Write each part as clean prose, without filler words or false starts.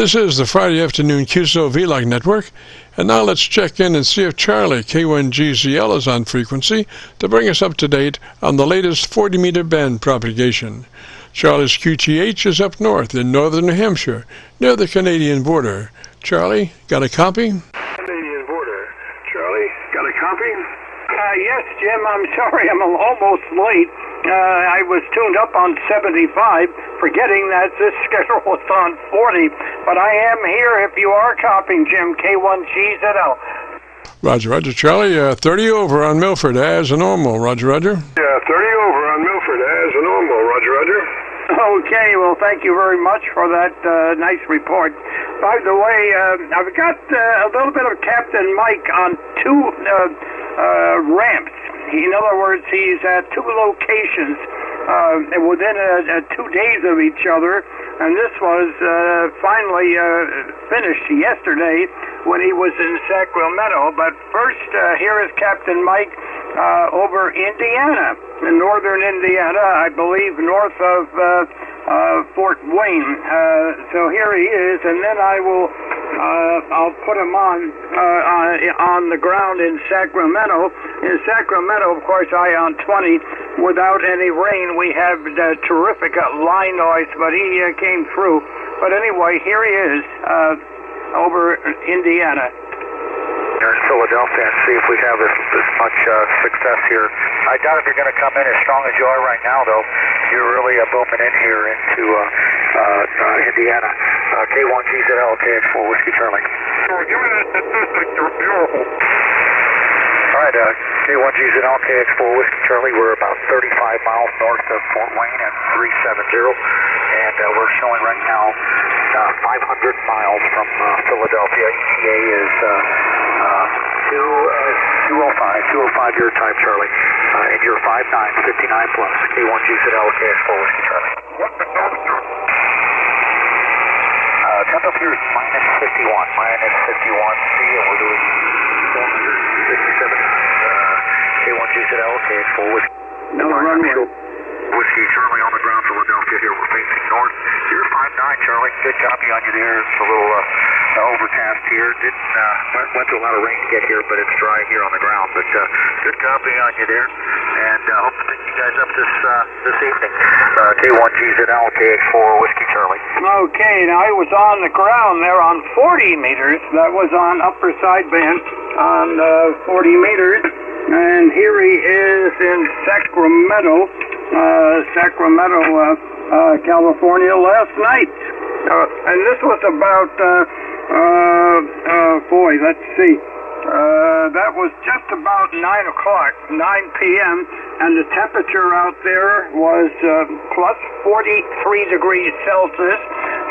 This is the Friday afternoon Qso-Vlog network, and now let's check in and see if CHARLEY-K1GZL is on frequency to bring us up to date on the latest 40-meter band propagation. Charlie's QTH is up north in northern New Hampshire, near the Canadian border. Charlie, got a copy? Canadian border. Charlie, got a copy? Yes, Jim, I'm sorry I'm almost late. I was tuned up on 75, forgetting that this schedule was on 40, but I am here if you are copying, Jim, K1GZL. Roger, Roger. Charlie, 30 over on Milford, as normal. Roger, Roger. Yeah, 30 over on Milford, as normal. Roger, Roger. Okay, well, thank you very much for that nice report. By the way, I've got a little bit of Captain Mike on two ramps. In other words, he's at two locations within 2 days of each other, and this was finally finished yesterday when he was in Sacramento. But first, here is Captain Mike over Indiana, in northern Indiana, I believe north of Fort Wayne. So here he is, and then I'll put him on the ground in Sacramento. In Sacramento, of course, on 20, without any rain, we have terrific line noise, but he came through. But anyway, here he is over Indiana. Here in Philadelphia, and see if we have this much success here. I doubt if you're going to come in as strong as you are right now, though. You're really booming in here into Indiana. K1GZL, KX4 Whiskey Charlie. Give me that statistic. Beautiful. All right, K1GZL, KX4 Whiskey Charlie. We're about 35 miles north of Fort Wayne at 370, and we're showing right now 500 miles from Philadelphia. ETA is 205 your time, Charlie. And you're 5'9", 59 plus. K1GZL, KX4 Whiskey Charlie. What's the temperature? Temp up here is minus 51 C, and we're doing 457 K1GZL, KX4 Whiskey. No, run me. Whiskey Charlie on the ground, Philadelphia. Here we're facing north. You're 5'9", Charlie. Good copy on you there. It's a little overcast here. Went through a lot of rain to get here, but it's dry here on the ground. But good copy on you there, and hope to pick you guys up this evening. K1GZL, KX4 Whiskey Charlie. Okay, now I was on the ground there on 40 meters. That was on upper sideband on 40 meters. And here he is in Sacramento, California last night. And this was about, let's see. That was just about 9 o'clock, 9 p.m., and the temperature out there was plus 43 degrees Celsius.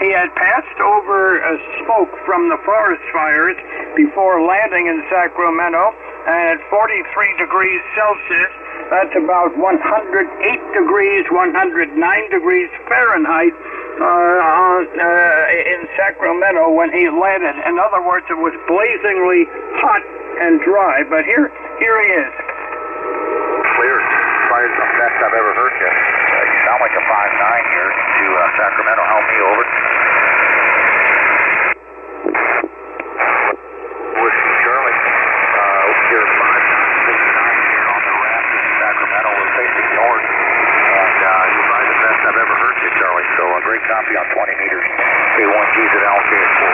He had passed over smoke from the forest fires before landing in Sacramento, and at 43 degrees Celsius, that's about 108 degrees, 109 degrees Fahrenheit in Sacramento when he landed. In other words, it was blazingly hot and dry. But here he is. Clear. Probably the best I've ever heard you. You sound like a 5'9" here to Sacramento. Help me over. Whiskey Charlie. Here 5'9" here on the ramp in Sacramento. We're facing north. And you're probably the best I've ever heard you, Charlie. So a great copy on 20 meters. K1GZL, KX4.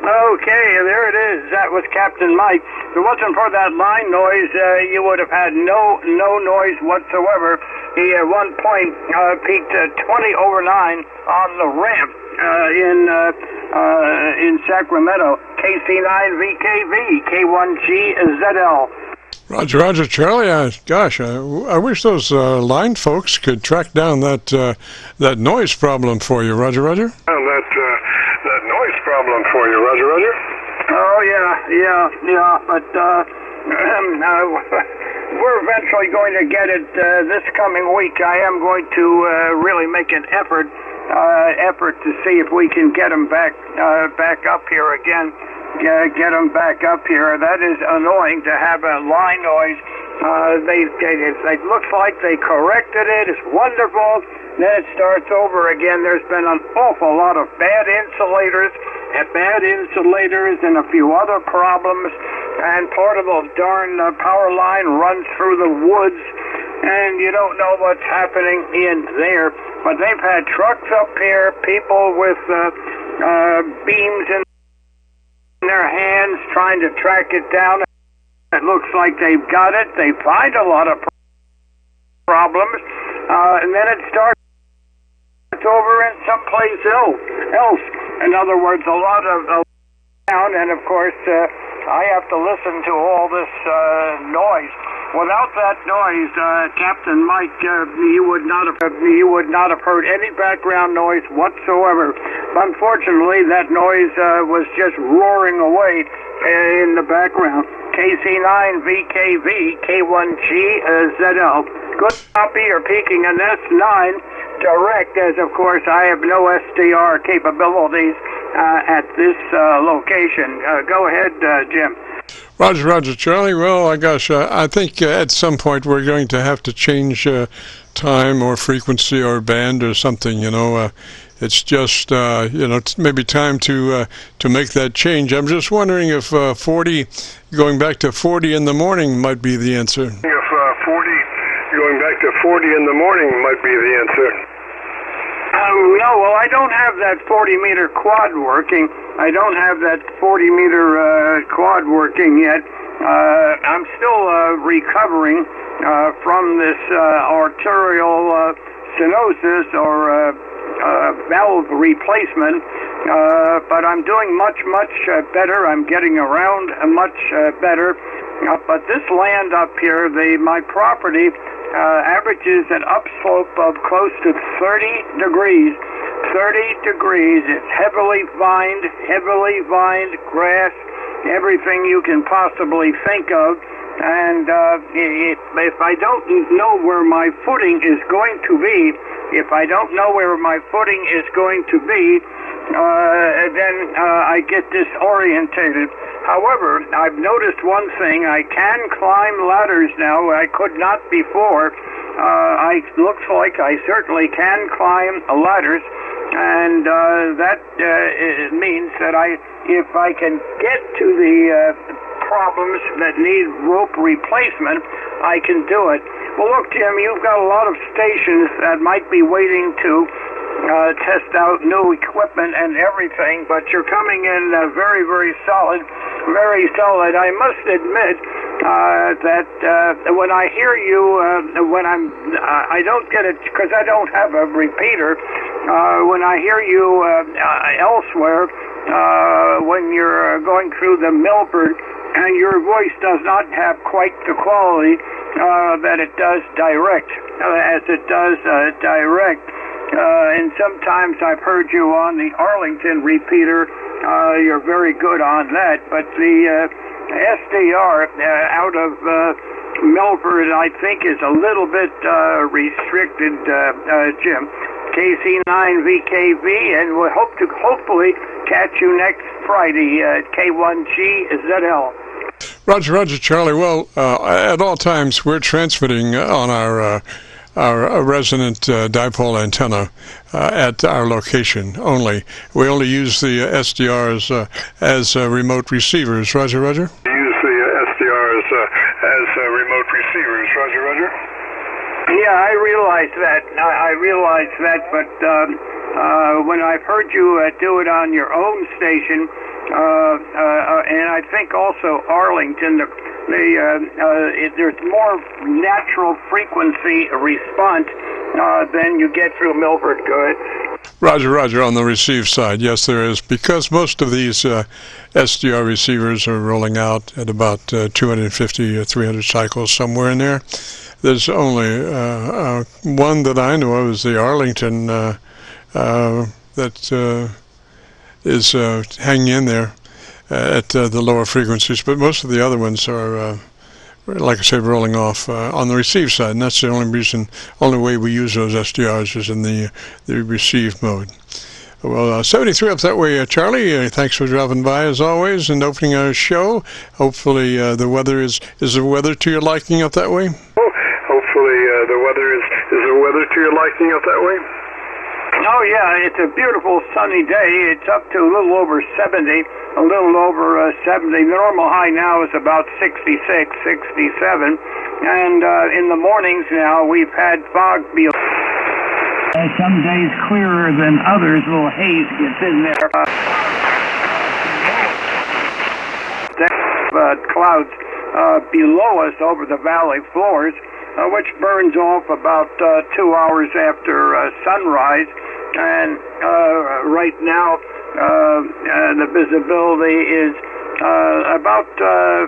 Okay, there it is. That was Captain Mike. If it wasn't for that line noise, you would have had no noise whatsoever. He at one point peaked 20 over 9 on the ramp in Sacramento. KC9VKV, K1GZL. Roger, Roger. Charlie, I wish those line folks could track down that noise problem for you. Roger, Roger. That noise problem for you. Roger, Roger. Oh, yeah, but we're eventually going to get it this coming week. I am going to really make an effort to see if we can get them back up here again. Get them back up here. That is annoying to have a line noise It looks like they corrected it. It's wonderful. Then it starts over again. There's been an awful lot of bad insulators and a few other problems. And part of the darn power line runs through the woods, and you don't know what's happening in there. But they've had trucks up here, people with beams in their hands trying to track it down. It looks like they've got it. They find a lot of problems, and then it starts over in someplace else. In other words, a lot of sound, and of course, I have to listen to all this noise. Without that noise, Captain Mike, you would not have heard any background noise whatsoever. Unfortunately, that noise was just roaring away in the background. KC9VKV, K1GZL. Good copy. You're peaking an S9 direct, as of course I have no SDR capabilities at this location. Go ahead, Jim. Roger, Charlie. Well, I think at some point we're going to have to change time or frequency or band or something, It's just, it's maybe time to make that change. I'm just wondering if going back to 40 in the morning might be the answer. If going back to 40 in the morning might be the answer. No, well, I don't have that 40-meter quad working. I don't have that 40-meter quad working yet. I'm still recovering from this arterial stenosis or valve replacement, but I'm doing much better. I'm getting around much better. But this land up here, my property averages an upslope of close to 30 degrees. 30 degrees. It's heavily vined grass, everything you can possibly think of. And if I don't know where my footing is going to be, then I get disorientated. However, I've noticed one thing. I can climb ladders now. I could not before. Looks like I certainly can climb ladders, and that means that if I can get to the problems that need rope replacement, I can do it. Well, look, Jim, you've got a lot of stations that might be waiting to test out new equipment and everything, but you're coming in very solid. I must admit that when I hear you, I don't get it because I don't have a repeater. When I hear you elsewhere, when you're going through the Milford, and your voice does not have quite the quality that it does direct, and sometimes I've heard you on the Arlington repeater. You're very good on that, but the SDR out of Milford, I think, is a little bit restricted, Jim. KC9VKV, and we'll hopefully catch you next Friday at K1GZL. Roger, Charlie. Well, at all times we're transmitting on our resonant dipole antenna at our location only. We only use the SDRs as remote receivers. Roger. Use the SDRs as remote receivers. Roger. Yeah, I realize that. But when I've heard you do it on your own station, and I think also Arlington, there's more natural frequency response than you get through Milford. Go ahead. Roger, on the receive side, yes, there is, because most of these SDR receivers are rolling out at about 250 or 300 cycles, somewhere in there. There's only one that I know of, is the Arlington that is hanging in there at the lower frequencies, but most of the other ones are, like I said, rolling off on the receive side, and that's the only way we use those SDRs is in the receive mode. Well, 73 up that way, Charlie. Thanks for dropping by as always and opening our show. Hopefully the weather is the weather to your liking up that way? Hopefully the weather is the weather to your liking up that way? Oh, yeah, it's a beautiful sunny day. It's up to a little over 70, a little over 70. The normal high now is about 66, 67. And in the mornings now, we've had fog be... some days clearer than others. A little haze gets in there. Clouds below us over the valley floors, which burns off about 2 hours after sunrise. And right now, the visibility is about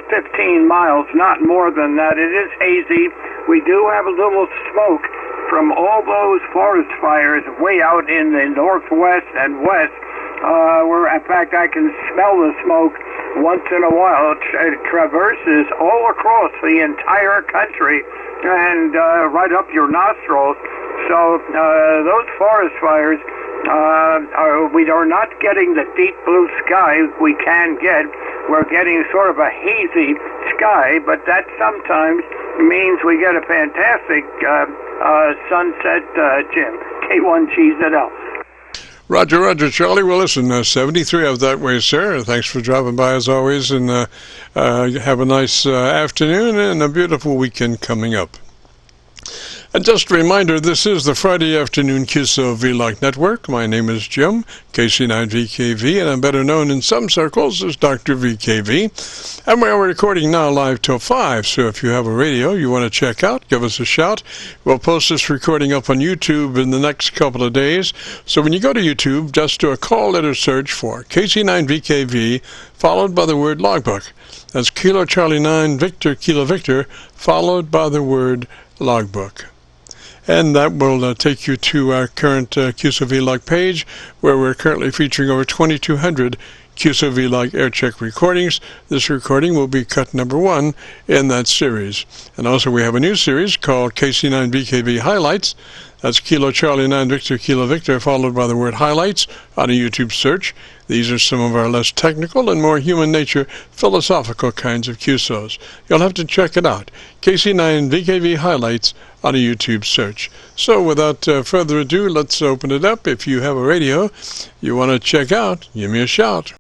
15 miles, not more than that. It is hazy. We do have a little smoke from all those forest fires way out in the northwest and west, where in fact I can smell the smoke once in a while. It traverses all across the entire country and right up your nostrils. So those forest fires, we are not getting the deep blue sky we can get. We're getting sort of a hazy sky, but that sometimes means we get a fantastic sunset, Jim. K1GZL. Roger, Roger, Charlie. Well, listen, 73 of that way, sir. Thanks for dropping by as always, and have a nice afternoon and a beautiful weekend coming up. And just a reminder, this is the Friday afternoon Qso-Vlog network. My name is Jim, KC9VKV, and I'm better known in some circles as Dr. VKV. And we are recording now live till 5, so if you have a radio you want to check out, give us a shout. We'll post this recording up on YouTube in the next couple of days. So when you go to YouTube, just do a call letter search for KC9VKV, followed by the word logbook. That's Kilo Charlie 9 Victor Kilo Victor, followed by the word logbook. And that will take you to our current Qso-Vlog page, where we're currently featuring over 2,200 Qso-Vlog aircheck recordings. This recording will be cut number 1 in that series. And also we have a new series called KC9VKV Highlights. That's Kilo Charlie 9 Victor Kilo Victor, followed by the word highlights on a YouTube search. These are some of our less technical and more human nature philosophical kinds of QSOs. You'll have to check it out. KC9VKV Highlights on a YouTube search. So without further ado, let's open it up. If you have a radio you want to check out, give me a shout.